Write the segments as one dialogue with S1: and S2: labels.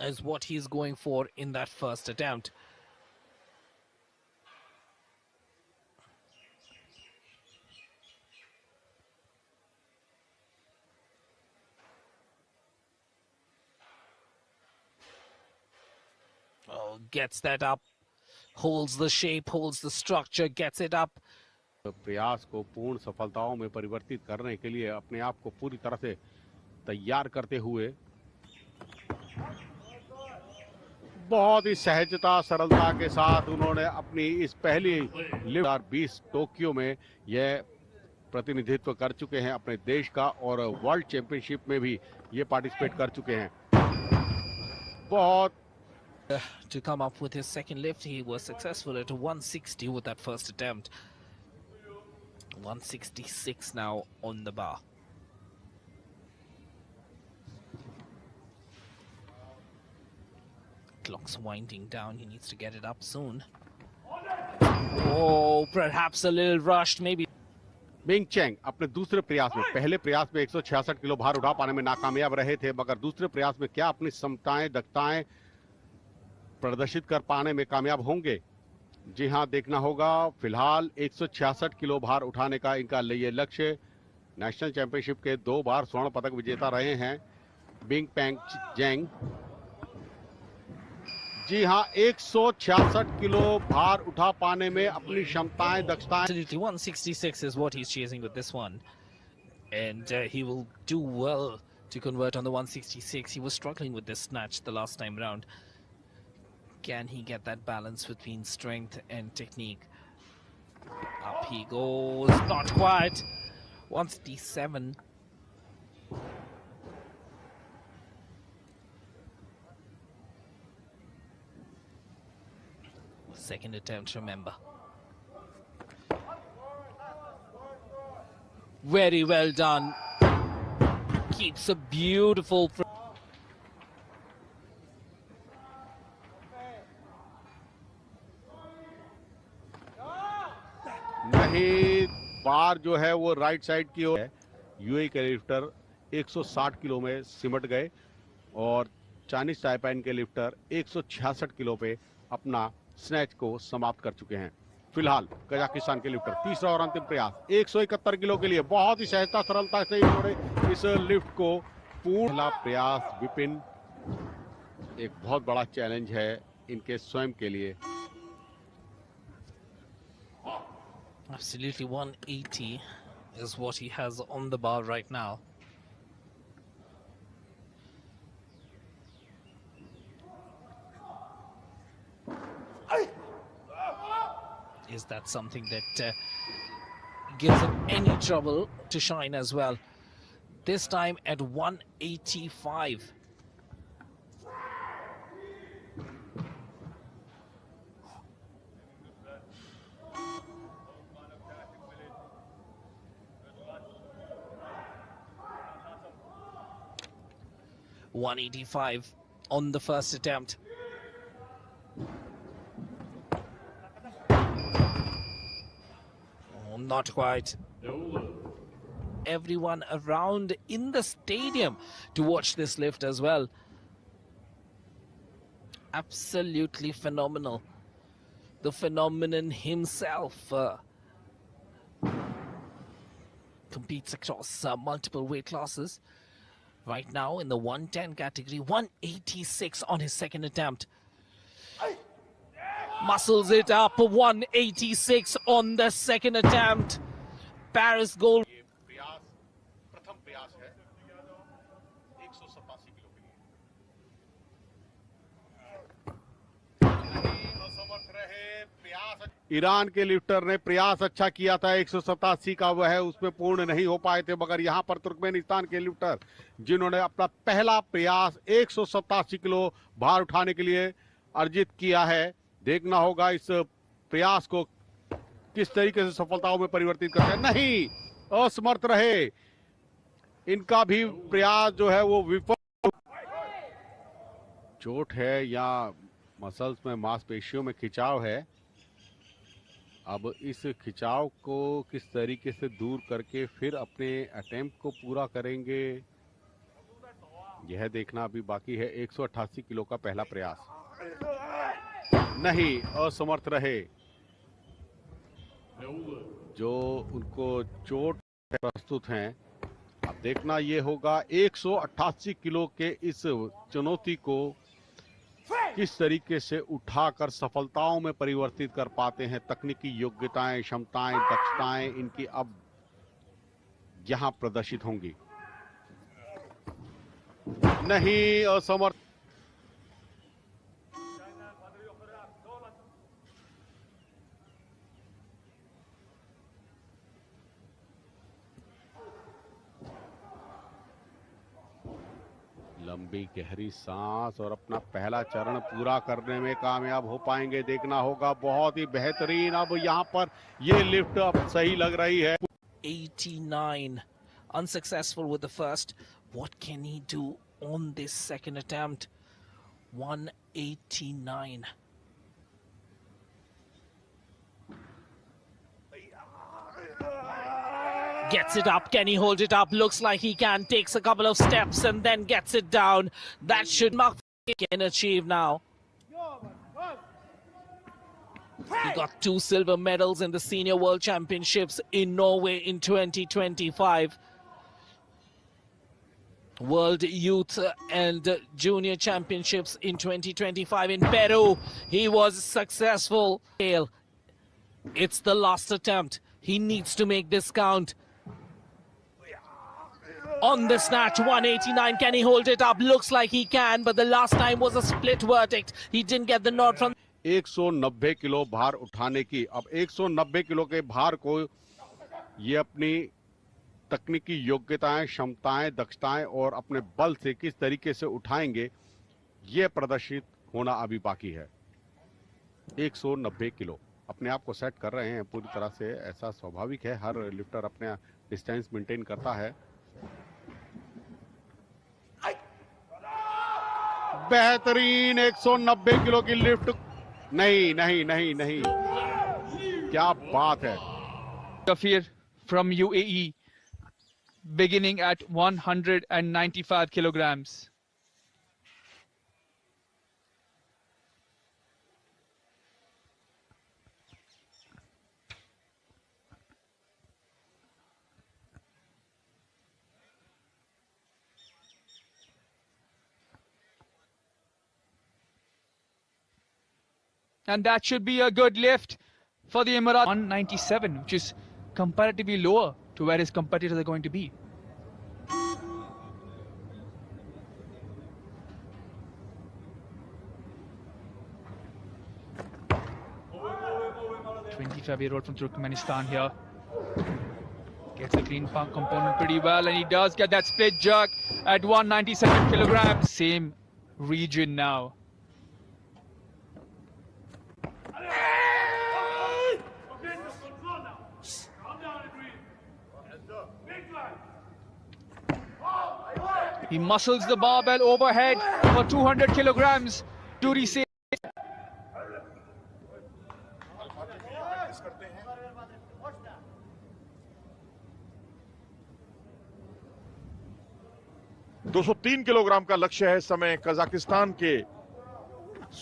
S1: is what he's going for in that first attempt. Oh, gets that up, holds the shape, holds the structure, gets it up.
S2: प्रयास को पूर्ण सफलताओं में परिवर्तित करने के लिए अपने आप को पूरी तरह से तैयार करते हुए बहुत ही सहजता सरलता के साथ उन्होंने अपनी इस पहली 2020 टोक्यो में यह प्रतिनिधित्व कर चुके हैं अपने देश का और वर्ल्ड चैंपियनशिप में भी ये पार्टिसिपेट कर चुके हैं। बहुत
S1: To come up with his second lift, he was successful at 160 with that first attempt. 166 now on the bar. Clock's winding down. He needs to get it up soon. Oh, perhaps a little rushed, maybe.
S2: Ming Cheng अपने दूसरे प्रयास में, पहले प्रयास में 166 kilo भार उठा पाने में नाकामयाब रहे थे, मगर दूसरे प्रयास में क्या अपनी क्षमताएं दक्षताएं प्रदर्शित कर पाने में कामयाब होंगे? जी हां, देखना होगा। फिलहाल 166 किलो भार उठाने का इनका ये लक्ष्य। नेशनल चैंपियनशिप के 2 बार स्वर्ण पदक विजेता रहे हैं बिंग पेंग जेंग। जी हां, 166 किलो भार उठा पाने में अपनी क्षमताएं दक्षताएं।
S1: Absolutely, 166 is what he's chasing with this one, and he will do well to convert on the 166. He was struggling with this snatch the last time round. Can he get that balance between strength and technique? Up he goes, not quite. 167. Second attempt, remember. Very well done. Keeps a beautiful...
S2: नहीं, बार जो है वो right side की ओर है। UAE के lifter 160 kilo में सिमट गए और चाइनीज ताइपेन के लिफ्टर 166 किलो पे अपना स्नैच को समाप्त कर चुके हैं। फिलहाल कजाकिस्तान के लिफ्टर तीसरा और अंतिम प्रयास 171 किलो के लिए बहुत ही सहजता सरलता से इन्होंने इस लिफ्ट को पूर्ण प्रयास। विपिन, एक बहुत बड़ा चैलेंज है इनके स्वयं के लिए।
S1: Absolutely, 180 is what he has on the bar right now. Is that something that gives him any trouble to shine as well? This time at 185. $185 on the first attempt. Oh, not quite. Everyone around in the stadium to watch this lift as well. Absolutely phenomenal. The phenomenon himself competes across multiple weight classes. Right now in the 110 category, 186 on his second attempt. Muscles it up, 186 on the second attempt. Paris gold.
S2: Iran के lifter ने प्रयास अच्छा किया था 187 का, वह उसमें पूर्ण नहीं हो पाए थे, मगर यहां पर तुर्कमेनिस्तान के लिफ्टर जिन्होंने अपना पहला प्रयास 187 किलो भार उठाने के लिए अर्जित किया है। देखना होगा इस प्रयास को किस तरीके से सफलताओं में परिवर्तित करते हैं। नहीं, असमर्थ रहे। इनका भी प्रयास जो है वो विफल। चोट है या मसल्स में मांसपेशियों में खिंचाव है। अब इस खिंचाव को किस तरीके से दूर करके फिर अपने अटेम्प्ट को पूरा करेंगे। यह देखना अभी बाकी है। 188 किलो का पहला प्रयास, नहीं, असमर्थ रहे। जो उनको चोट प्रस्तुत हैं, अब देखना ये होगा 188 किलो के इस चुनौती को किस तरीके से उठाकर सफलताओं में परिवर्तित कर पाते हैं। तकनीकी योग्यताएं, क्षमताएं, दक्षताएं इनकी अब यहां प्रदर्शित होंगी। नहीं, असमर्थ। लंबी गहरी सांस और अपना पहला चरण पूरा करने में कामयाब हो पाएंगे, देखना होगा। बहुत ही बेहतरीन। अब यहां पर ये लिफ्ट अब सही लग रही है।
S1: 89, unsuccessful with the first. What can he do on this second attempt? 189. Gets it up. Can he hold it up? Looks like he can. Takes a couple of steps and then gets it down. That should Mark can achieve now. He got 2 silver medals in the Senior World Championships in Norway in 2025. World Youth and Junior Championships in 2025 in Peru. He was successful. It's the last attempt. He needs to make this count. On the snatch, 189. Can he hold it up? Looks like he can, but the last time was a split verdict. He didn't get the nod from
S2: 190 kilo भार उठाने की। अब 190 kilo के भार को ये अपनी तकनीकी योग्यताएं, क्षमताएं, दक्षताएं और अपने बल से किस तरीके से उठाएंगे, ये प्रदर्शित होना अभी बाकी है। 190 किलो अपने आप को सेट कर रहे हैं पूरी तरह से। ऐसा स्वाभाविक है, हर लिफ्टर अपने डिस्टेंस मेंटेन करता है। बेहतरीन 190 किलो की लिफ्ट। नहीं नहीं नहीं नहीं, क्या बात है।
S3: Kafir from UAE, beginning at 195 kilograms. And that should be a good lift for the Emirates. 197, which is comparatively lower to where his competitors are going to be. Year-old from Turkmenistan here. Gets the clean pump component pretty well, and he does get that split jerk at 197 kilograms. Same region now. He muscles the barbell overhead for 200 kilograms. Duty says.
S4: $203 kilogram का लक्ष्य है इस समय Kazakhstan के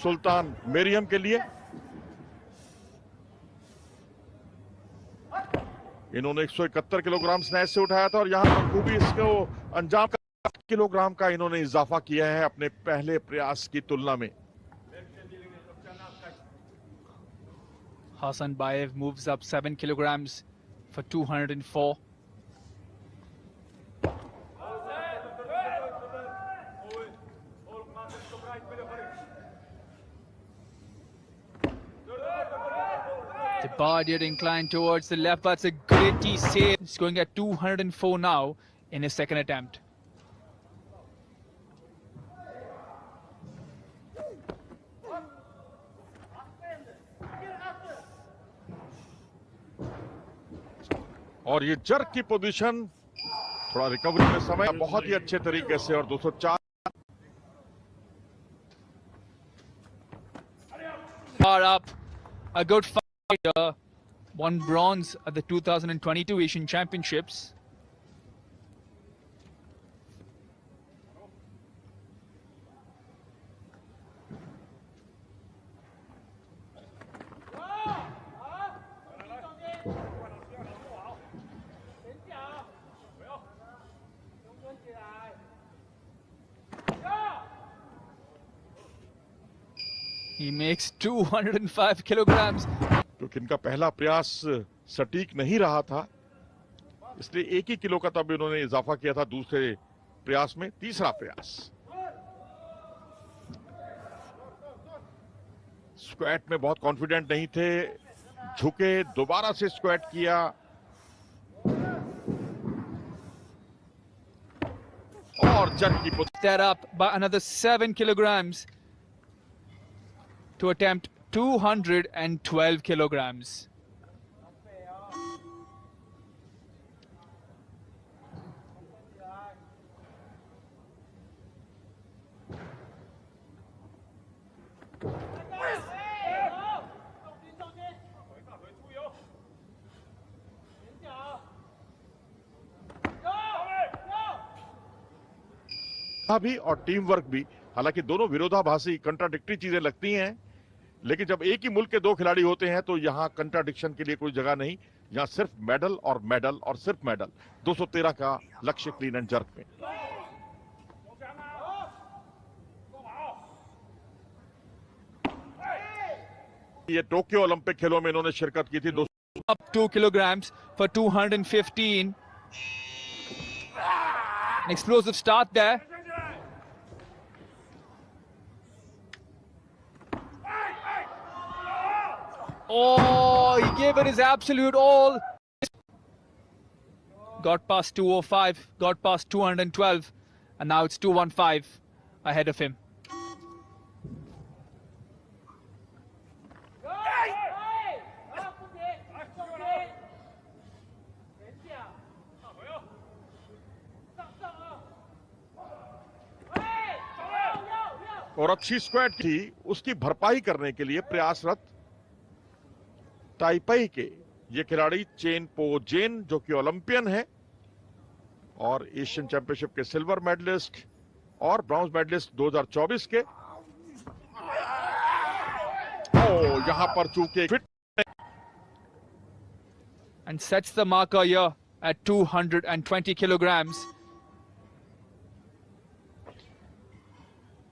S4: सुल्तान मेरियम के लिए। इन्होंने 171 kilogram snatch से उठाया था और यहां पर खूबी इसको अंजाम 8 किलोग्राम का इन्होंने इजाफा किया है अपने पहले प्रयास की तुलना में।
S3: Hassan Bayev moves up 7 kilograms for 204. The bar did incline towards the left, but it's a gritty save. He's going at 204 now in his second attempt.
S4: और ये जर्क की पोजीशन, थोड़ा रिकवरी में समय बहुत ही अच्छे तरीके से। और 204
S3: Far up, a good fighter, won bronze at the 2022 Asian Championships. He makes 205 kilograms.
S4: क्योंकि इनका पहला प्रयास सटीक नहीं रहा था, इसलिए 1 ही किलो का तब इन्होंने इजाफा किया था दूसरे प्रयास में। तीसरा प्रयास स्क्वाट में बहुत कॉन्फिडेंट नहीं थे, झुके, दोबारा से स्क्वाट किया और जंग की
S3: that up by another 7 kilograms to attempt 212 kilograms.
S4: भी और टीम वर्क भी, हालांकि दोनों विरोधाभासी कंट्राडिक्टरी चीजें लगती हैं, लेकिन जब एक ही मुल्क के दो खिलाड़ी होते हैं तो यहां कंट्राडिक्शन के लिए कोई जगह नहीं। यहां सिर्फ मेडल और सिर्फ मेडल। 213 का लक्ष्य क्लीन एंड जर्क में। ये टोक्यो ओलंपिक खेलों में इन्होंने शिरकत की थी।
S3: Up 2 kilograms for 215. An explosive start there. Oh, he gave it his absolute all. Got past 205, got past 212, and now it's 215 ahead of him.
S4: और अच्छी स्क्वाड थी, उसकी भरपाई करने के लिए प्रयासरत ताइपाई के ये खिलाड़ी चेन पो जेन, जो कि ओलंपियन है और एशियन चैंपियनशिप के सिल्वर मेडलिस्ट और ब्रॉन्ज मेडलिस्ट 2024 के। यहां पर चूंकि fit
S3: and sets the marker here at 220 kilograms.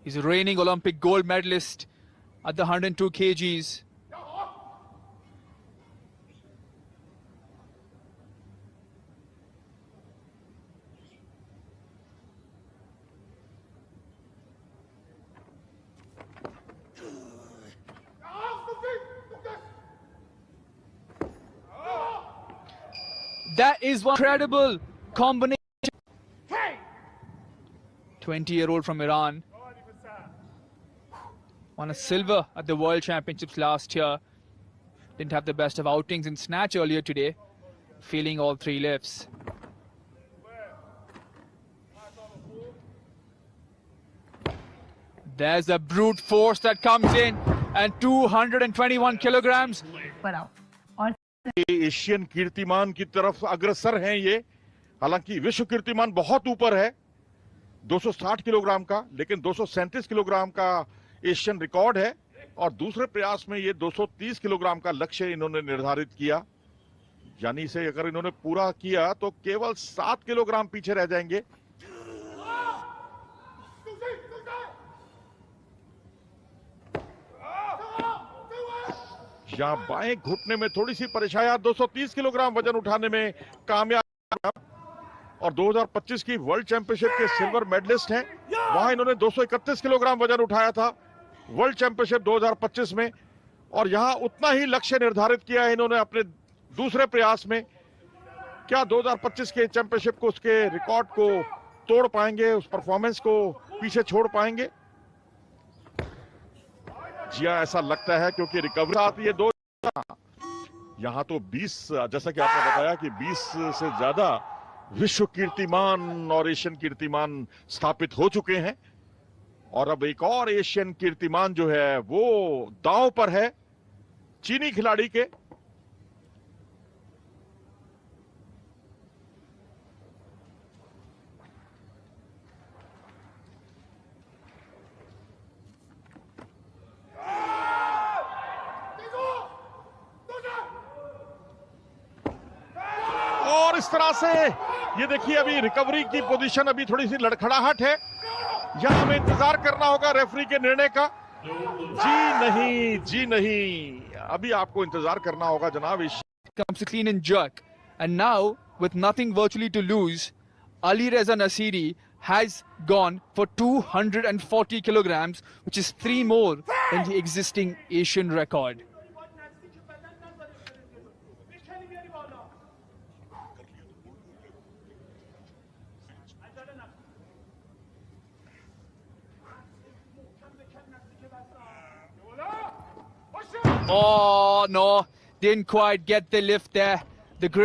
S3: He's a reigning Olympic gold medalist at the 102 kgs. That is one incredible combination. 20-year-old from Iran won a silver at the World Championships last year. Didn't have the best of outings in snatch earlier today, failing all 3 lifts. There's a brute force that comes in, and 221 kilograms.
S4: Asian कीर्तिमान की तरफ अग्रसर हैं ये। हालांकि विश्व कीर्तिमान बहुत ऊपर है 260 किलोग्राम का, लेकिन 237 किलोग्राम का एशियन रिकॉर्ड है और दूसरे प्रयास में ये 230 किलोग्राम का लक्ष्य इन्होंने निर्धारित किया। यानी इसे अगर इन्होंने पूरा किया तो केवल 7 किलोग्राम पीछे रह जाएंगे। यहां बाएं घुटने में थोड़ी सी परेशानी, 230 किलोग्राम वजन उठाने में कामयाब और 2025 की वर्ल्ड चैंपियनशिप के सिल्वर मेडलिस्ट हैं। वहां इन्होंने 231 किलोग्राम वजन उठाया था वर्ल्ड चैंपियनशिप 2025 में, और यहां उतना ही लक्ष्य निर्धारित किया है इन्होंने अपने दूसरे प्रयास में। क्या 2025 के चैंपियनशिप को, उसके रिकॉर्ड को तोड़ पाएंगे, उस परफॉर्मेंस को पीछे छोड़ पाएंगे? जी हां, ऐसा लगता है, क्योंकि रिकवरी साथ ये 2 यहां तो 20, जैसा कि आपने बताया कि 20 से ज्यादा विश्व कीर्तिमान और एशियन कीर्तिमान स्थापित हो चुके हैं, और अब एक और एशियन कीर्तिमान जो है वो दांव पर है चीनी खिलाड़ी के। और इस तरह से ये देखिए, अभी रिकवरी की पोजीशन अभी थोड़ी सी लड़खड़ाहट है। यहां हमें इंतजार करना होगा रेफरी के निर्णय का, जी नहीं, अभी आपको इंतजार करना होगा जनाब। इस
S3: Comes to clean and jerk. And now, with nothing virtually to lose, Ali Reza Nasiri has gone for 240 kilograms, which is 3 more than the existing Asian record. Oh no, didn't quite get the lift there. The grip